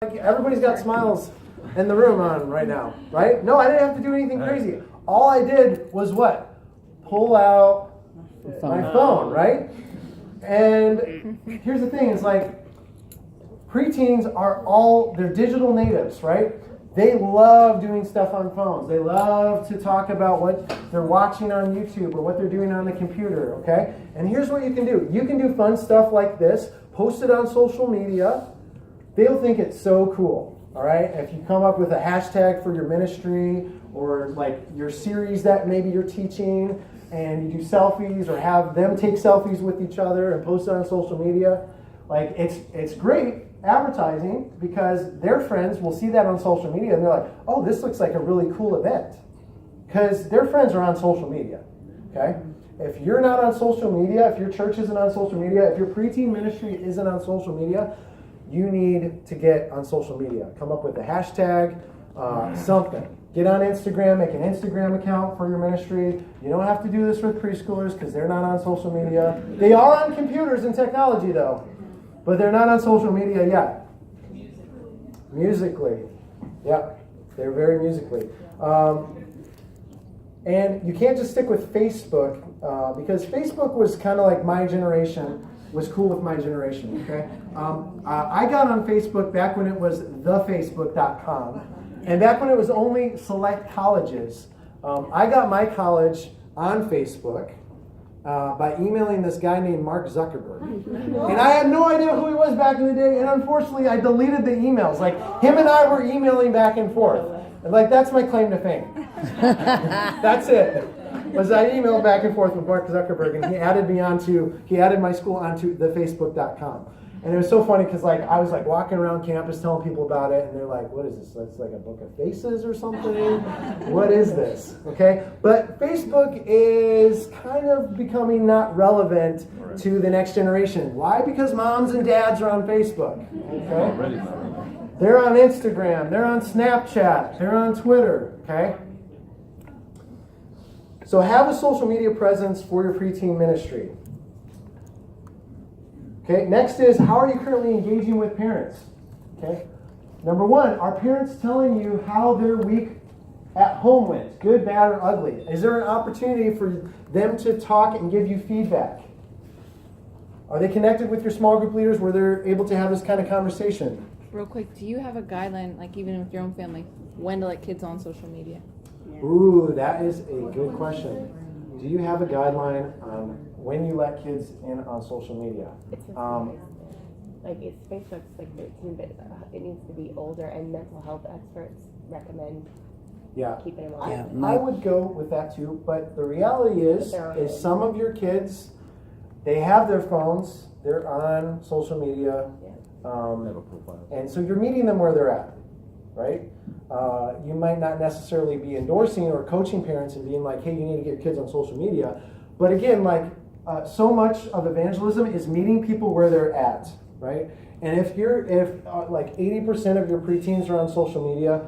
Everybody's got smiles in the room on right now, right? No, I didn't have to do anything crazy. All I did was what? Pull out my phone, right? And here's the thing, it's like preteens they're digital natives, right? They love doing stuff on phones. They love to talk about what they're watching on YouTube or what they're doing on the computer, okay? And here's what you can do. You can do fun stuff like this, post it on social media. They'll think it's so cool, all right? If you come up with a hashtag for your ministry or like your series that maybe you're teaching and you do selfies or have them take selfies with each other and post it on social media, like it's great advertising because their friends will see that on social media and they're like, oh, this looks like a really cool event. Because their friends are on social media, okay? If you're not on social media, if your church isn't on social media, if your preteen ministry isn't on social media, you need to get on social media. Come up with a hashtag, something. Get on Instagram, make an Instagram account for your ministry. You don't have to do this with preschoolers because they're not on social media. They are on computers and technology though, but they're not on social media yet. Musically. Yep, they're very musically. And you can't just stick with Facebook because Facebook was kind of like my generation. Was cool with my generation, okay? I got on Facebook back when it was thefacebook.com, and back when it was only select colleges. I got my college on Facebook by emailing this guy named Mark Zuckerberg. And I had no idea who he was back in the day, and unfortunately I deleted the emails. Like, him and I were emailing back and forth. And like, that's my claim to fame. That's it. Was I emailed back and forth with Mark Zuckerberg, and he added my school onto thefacebook.com. And it was so funny because like I was like walking around campus telling people about it, and they're like, what is this? It's like a book of faces or something? What is this? Okay? But Facebook is kind of becoming not relevant to the next generation. Why? Because moms and dads are on Facebook. Okay? They're on Instagram, they're on Snapchat, they're on Twitter, okay? So have a social media presence for your preteen ministry. Okay, next is, how are you currently engaging with parents? Okay, number one, are parents telling you how their week at home went, good, bad, or ugly? Is there an opportunity for them to talk and give you feedback? Are they connected with your small group leaders where they're able to have this kind of conversation? Real quick, do you have a guideline, like even with your own family, when to let kids on social media? Ooh, that is a good question. Do you have a guideline on when you let kids in on social media? It's Facebook's like 13, but it needs to be older, and mental health experts recommend keeping them on. I would go with that too, but the reality is some of your kids, they have their phones, they're on social media, and so you're meeting them where they're at, right? You might not necessarily be endorsing or coaching parents and being like, hey, you need to get your kids on social media. But again, so much of evangelism is meeting people where they're at, right? And if like 80% of your preteens are on social media,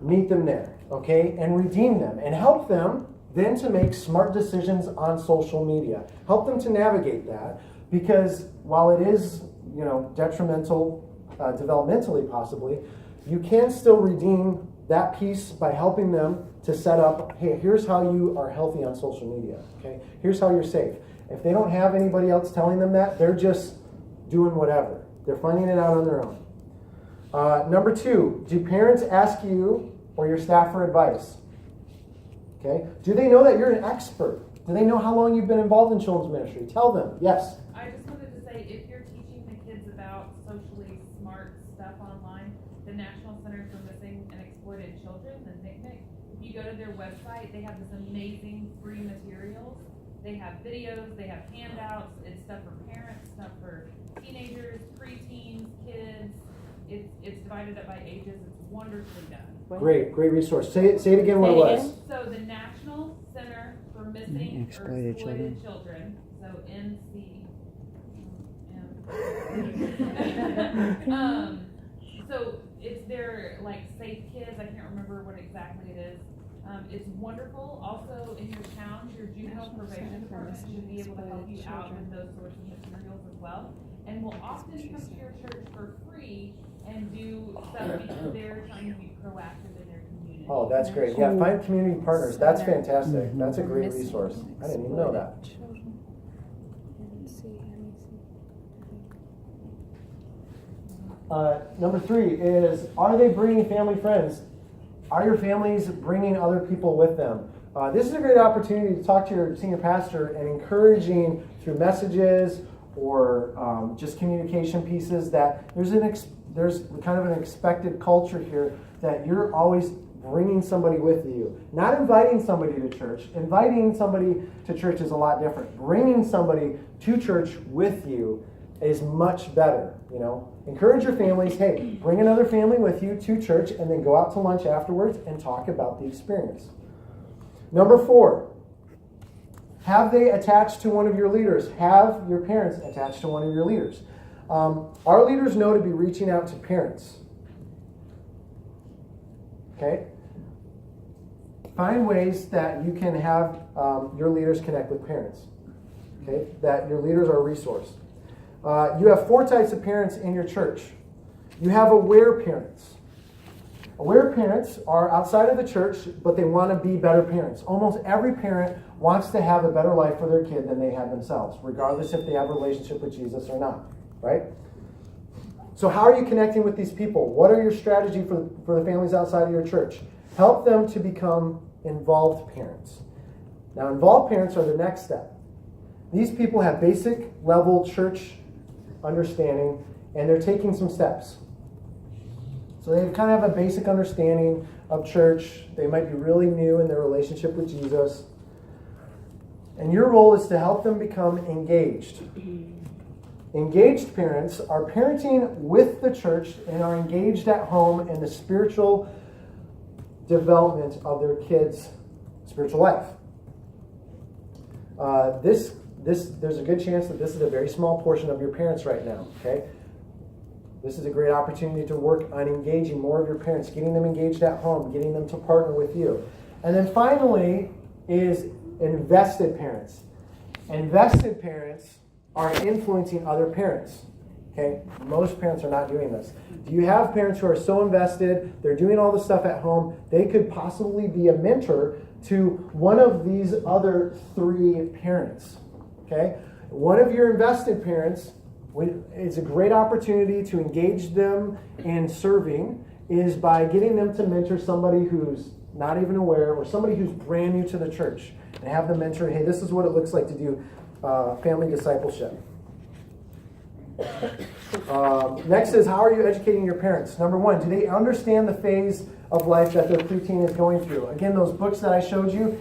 meet them there, okay? And redeem them and help them then to make smart decisions on social media. Help them to navigate that, because while it is, detrimental developmentally possibly, you can still redeem that piece by helping them to set up, hey, here's how you are healthy on social media, okay? Here's how you're safe. If they don't have anybody else telling them that, they're just doing whatever. They're finding it out on their own. Number two, do parents ask you or your staff for advice? Okay? Do they know that you're an expert? Do they know how long you've been involved in children's ministry? Tell them. Yes? I just wanted to say, if you're teaching the kids about socially smart stuff online, the National Center for Missing and Exploited Children, the NCMEC, if you go to their website, they have this amazing free materials. They have videos, they have handouts, it's stuff for parents, stuff for teenagers, preteens, kids. It's divided up by ages. It's wonderfully done. Great resource. Say it again what it was. So the National Center for Missing or Exploited Children, so NCM. So it's their Safe Kids. I can't remember what exactly it is. It's wonderful. Also, in your town, your juvenile probation department should be able to help you out with those sorts of materials as well. And will often come to your church for free and do stuff because they're trying to be proactive in their community. Oh, that's great. Yeah, find community partners. That's fantastic. Mm-hmm. That's a great resource. I didn't even know that. Number 3 is, are they bringing family friends? Are your families bringing other people with them? This is a great opportunity to talk to your senior pastor and encouraging through messages or just communication pieces that there's kind of an expected culture here that you're always bringing somebody with you. Not inviting somebody to church. Inviting somebody to church is a lot different. Bringing somebody to church with you is much better, you know. Encourage your families, hey, bring another family with you to church and then go out to lunch afterwards and talk about the experience. Number 4, have they attached to one of your leaders? Have your parents attached to one of your leaders? Our leaders know to be reaching out to parents. Okay? Find ways that you can have your leaders connect with parents. Okay? That your leaders are a resource. You have 4 types of parents in your church. You have aware parents. Aware parents are outside of the church, but they want to be better parents. Almost every parent wants to have a better life for their kid than they have themselves, regardless if they have a relationship with Jesus or not, right? So how are you connecting with these people? What are your strategy for the families outside of your church? Help them to become involved parents. Now, involved parents are the next step. These people have basic level church understanding, and they're taking some steps. So they kind of have a basic understanding of church. They might be really new in their relationship with Jesus. And your role is to help them become engaged. Engaged parents are parenting with the church and are engaged at home in the spiritual development of their kids' spiritual life. There's a good chance that this is a very small portion of your parents right now, okay? This is a great opportunity to work on engaging more of your parents, getting them engaged at home, getting them to partner with you. And then finally is invested parents. Invested parents are influencing other parents. Okay? Most parents are not doing this. Do you have parents who are so invested, they're doing all the stuff at home, they could possibly be a mentor to one of these other 3 parents? Okay? One of your invested parents, it's a great opportunity to engage them in serving, is by getting them to mentor somebody who's not even aware or somebody who's brand new to the church and have them mentor, hey, this is what it looks like to do family discipleship. Next is, how are you educating your parents? Number 1, do they understand the phase of life that their preteen is going through? Again, those books that I showed you,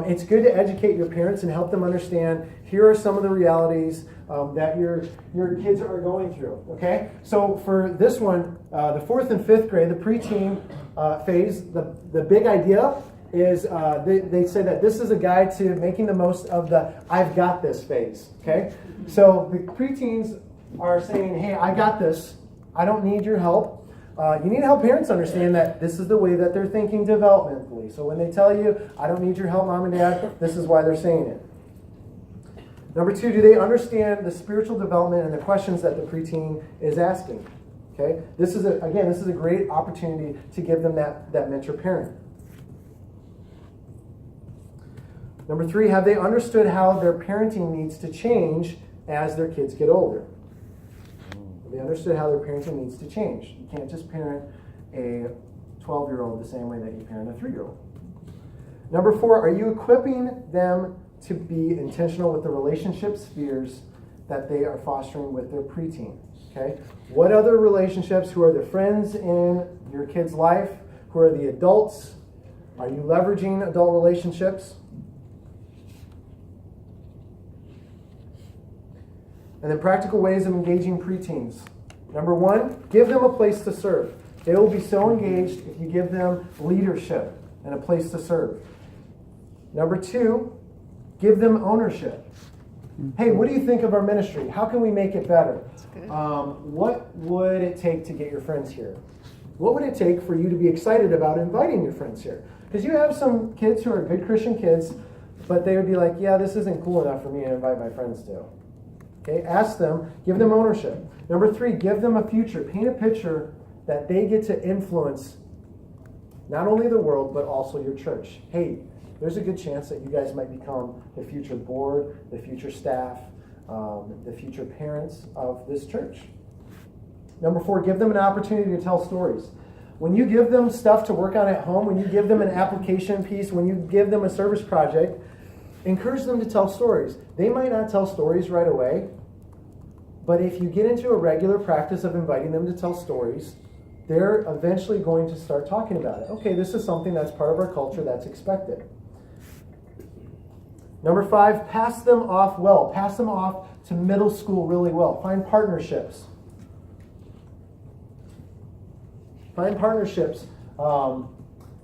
it's good to educate your parents and help them understand, here are some of the realities that your kids are going through, okay? So for this one, the 4th and 5th grade, the preteen phase, the big idea is they say that this is a guide to making the most of the I've got this phase, okay? So the preteens are saying, hey, I got this. I don't need your help. You need to help parents understand that this is the way that they're thinking developmentally. So when they tell you, I don't need your help, mom and dad, this is why they're saying it. Number 2, do they understand the spiritual development and the questions that the preteen is asking? Okay, this is a great opportunity to give them that mentor parent. Number 3, have they understood how their parenting needs to change as their kids get older? Have they understood how their parenting needs to change? You can't just parent a 12-year-old the same way that you parent a 3-year-old. Number 4, are you equipping them to be intentional with the relationship spheres that they are fostering with their preteen? Okay? What other relationships? Who are the friends in your kid's life? Who are the adults? Are you leveraging adult relationships? And then practical ways of engaging preteens. Number 1, give them a place to serve. They will be so engaged if you give them leadership and a place to serve. Number 2, give them ownership. Hey, what do you think of our ministry? How can we make it better? What would it take to get your friends here? What would it take for you to be excited about inviting your friends here? Because you have some kids who are good Christian kids, but they would be like, yeah, this isn't cool enough for me to invite my friends to. Okay, ask them, give them ownership. Number 3, give them a future. Paint a picture that they get to influence not only the world, but also your church. Hey, there's a good chance that you guys might become the future board, the future staff, the future parents of this church. Number 4, give them an opportunity to tell stories. When you give them stuff to work on at home, when you give them an application piece, when you give them a service project, encourage them to tell stories. They might not tell stories right away, but if you get into a regular practice of inviting them to tell stories, they're eventually going to start talking about it. Okay, this is something that's part of our culture, that's expected. Number 5, pass them off well. Pass them off to middle school really well. Find partnerships. Find partnerships.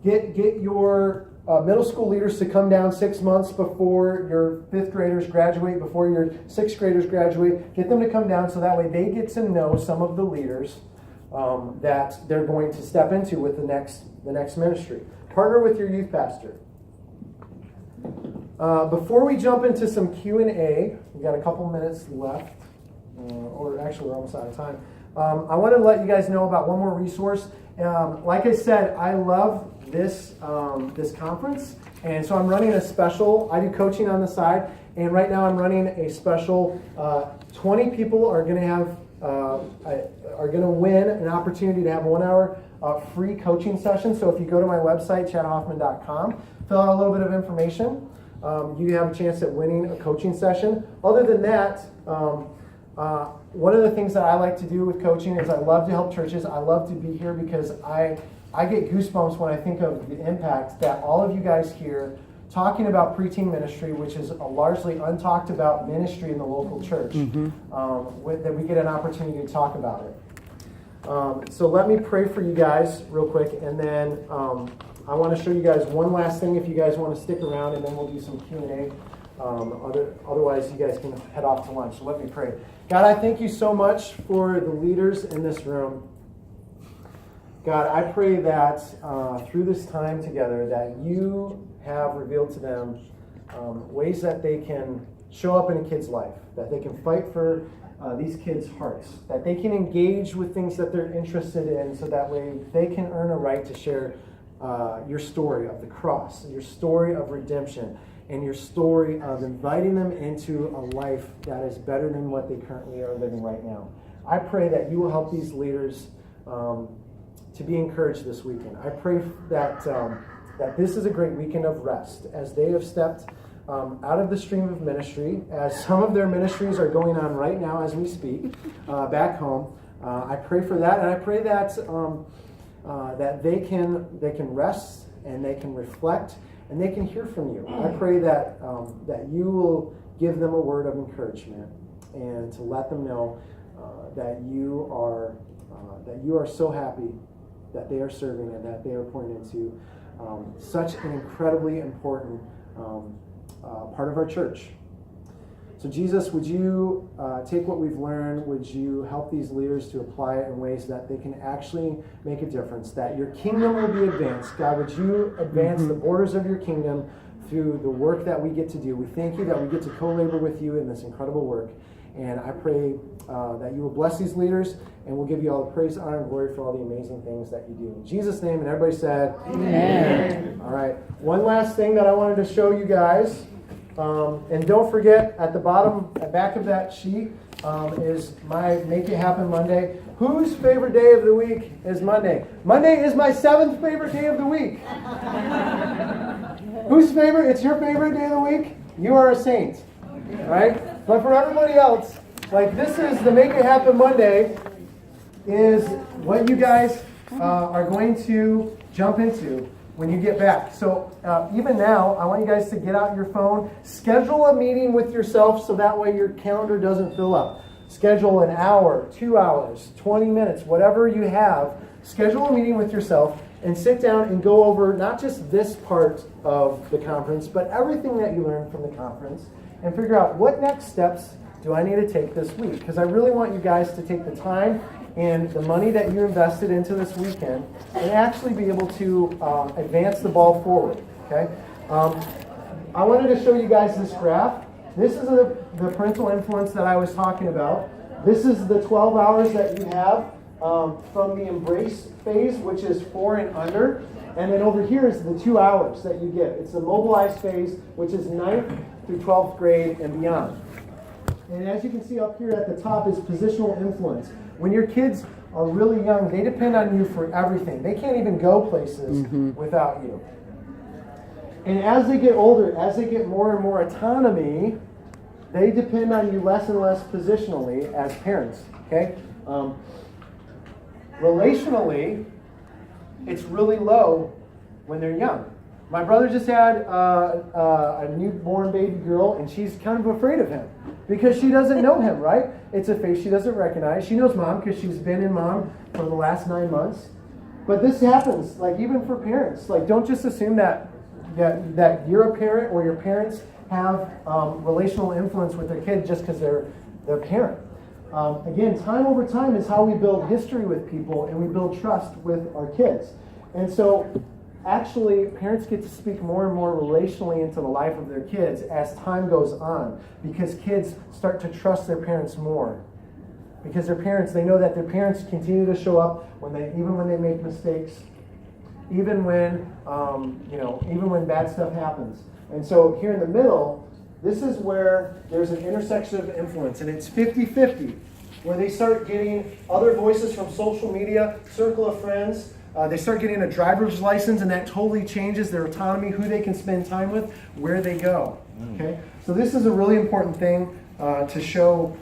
Get your middle school leaders to come down 6 months before your 5th graders graduate, before your 6th graders graduate. Get them to come down so that way they get to know some of the leaders that they're going to step into with the next ministry. Partner with your youth pastor. Before we jump into some Q&A, we've got a couple minutes left, or actually we're almost out of time. I want to let you guys know about one more resource. Like I said, I love this conference, and so I'm running a special. I do coaching on the side, and right now I'm running a special. 20 people are going to have are going to win an opportunity to have a 1-hour free coaching session. So if you go to my website, chadhoffman.com, fill out a little bit of information. You have a chance at winning a coaching session. Other than that, one of the things that I like to do with coaching is I love to help churches. I love to be here because I get goosebumps when I think of the impact that all of you guys here talking about preteen ministry, which is a largely untalked about ministry in the local church, that we get an opportunity to talk about it. So let me pray for you guys real quick, and then I want to show you guys one last thing if you guys want to stick around, and then we'll do some Q&A. Otherwise, you guys can head off to lunch. So let me pray. God, I thank you so much for the leaders in this room. God, I pray that through this time together that you have revealed to them ways that they can show up in a kid's life, that they can fight for these kids' hearts, that they can engage with things that they're interested in so that way they can earn a right to share your story of the cross, your story of redemption, and your story of inviting them into a life that is better than what they currently are living right now. I pray that you will help these leaders to be encouraged this weekend. I pray that that this is a great weekend of rest as they have stepped out of the stream of ministry, as some of their ministries are going on right now as we speak back home. I pray for that, and I pray that that they can rest and they can reflect and they can hear from you. I pray that that you will give them a word of encouragement and to let them know that you are so happy that they are serving and that they are pouring into such an incredibly important part of our church. So Jesus, would you take what we've learned, would you help these leaders to apply it in ways that they can actually make a difference, that your kingdom will be advanced. God, would you advance the borders of your kingdom through the work that we get to do. We thank you that we get to co-labor with you in this incredible work. And I pray that you will bless these leaders, and we'll give you all the praise, honor, and glory for all the amazing things that you do. In Jesus' name, and everybody said, Amen. All right. One last thing that I wanted to show you guys. And don't forget, at the back of that sheet is my Make It Happen Monday. Whose favorite day of the week is Monday? Monday is my 7th favorite day of the week. Whose favorite? It's your favorite day of the week? You are a saint. Right? But for everybody else, like this is the Make It Happen Monday is what you guys are going to jump into when you get back. So even now, I want you guys to get out your phone, schedule a meeting with yourself so that way your calendar doesn't fill up. Schedule an hour, 2 hours, 20 minutes, whatever you have. Schedule a meeting with yourself and sit down and go over not just this part of the conference, but everything that you learned from the conference and figure out what next steps do I need to take this week. Because I really want you guys to take the time and the money that you invested into this weekend and actually be able to advance the ball forward, okay? I wanted to show you guys this graph. This is the parental influence that I was talking about. This is the 12 hours that you have from the embrace phase, which is 4 and under. And then over here is the 2 hours that you get. It's the mobilized phase, which is 9th through 12th grade and beyond. And as you can see up here at the top is positional influence. When your kids are really young, they depend on you for everything. They can't even go places without you. And as they get older, as they get more and more autonomy, they depend on you less and less positionally as parents. Okay? Relationally, it's really low when they're young. My brother just had a newborn baby girl, and she's kind of afraid of him because she doesn't know him, right? It's a face she doesn't recognize. She knows mom because she's been in mom for the last 9 months. But this happens, like even for parents. Like, don't just assume that you're a parent or your parents have relational influence with their kid just because they're their parent. Again, time over time is how we build history with people and we build trust with our kids. And so actually, parents get to speak more and more relationally into the life of their kids as time goes on, because kids start to trust their parents more. Because their parents, they know that their parents continue to show up even when they make mistakes, even when bad stuff happens. And so here in the middle, this is where there's an intersection of influence, and it's 50-50, where they start getting other voices from social media, circle of friends. They start getting a driver's license, and that totally changes their autonomy, who they can spend time with, where they go. Okay, so this is a really important thing to show